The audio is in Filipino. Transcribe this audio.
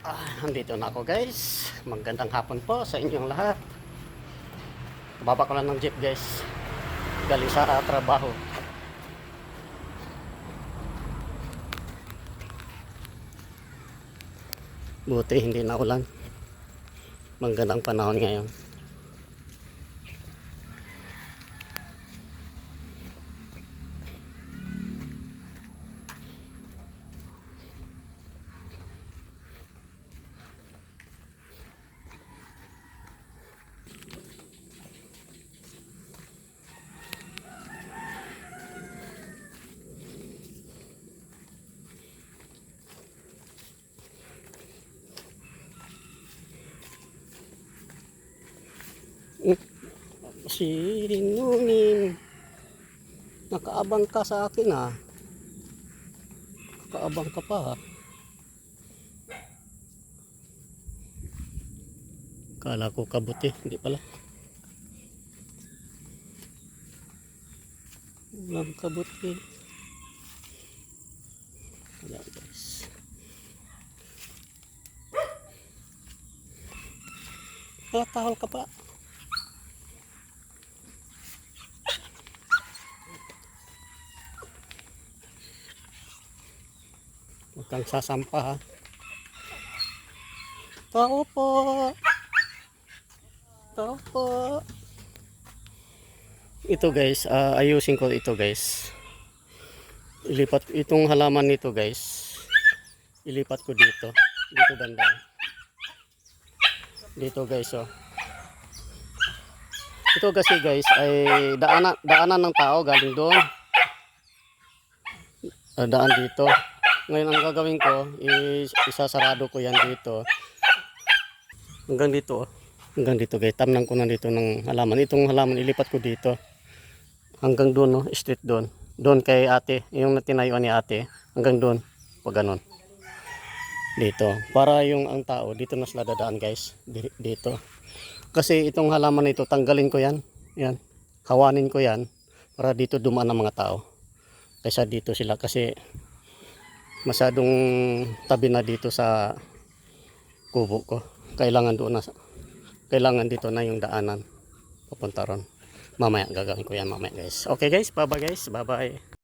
Nandito na ako guys. Magandang hapon po sa inyong lahat. Baba ko lang ng jeep guys. Galing sa trabaho. Buti hindi na ulan. Magandang panahon ngayon. Si Nunin, nakaabang ka sa akin ha. Nakaabang ka pa ha. Kala ko kabuti, hindi pala. Walang kabuti. Ayan guys. Tahol ka pa. Huwag kang sasampa ha. Tao po. Tao po. Ito guys, ayusin ko ito guys. Ilipat itong halaman nito guys. Ilipat ko dito. Dito banda. Dito guys oh. Ito kasi guys ay daanan ng tao galing doon. Daan dito. Ngayon ang gagawin ko is isasarado ko yan dito. Hanggang dito oh. Hanggang dito guys. Tamnan ko na dito ng halaman. Itong halaman ilipat ko dito. Hanggang doon no, straight doon. Doon kay ate, yung tinayuan ni ate. Hanggang doon. Pag ganon. Dito. Para yung ang tao dito na sila dadaan guys. Dito. Kasi itong halaman na ito, tanggalin ko yan. Yan. Hawanin ko yan. Para dito dumaan ang mga tao. Kaysa dito sila kasi masyadong tabi na dito sa kubo ko. Kailangan doon na. Kailangan dito na yung daanan. Papunta ron. Mamaya gagawin ko yan mamaya guys. Okay guys. Bye bye guys. Bye bye.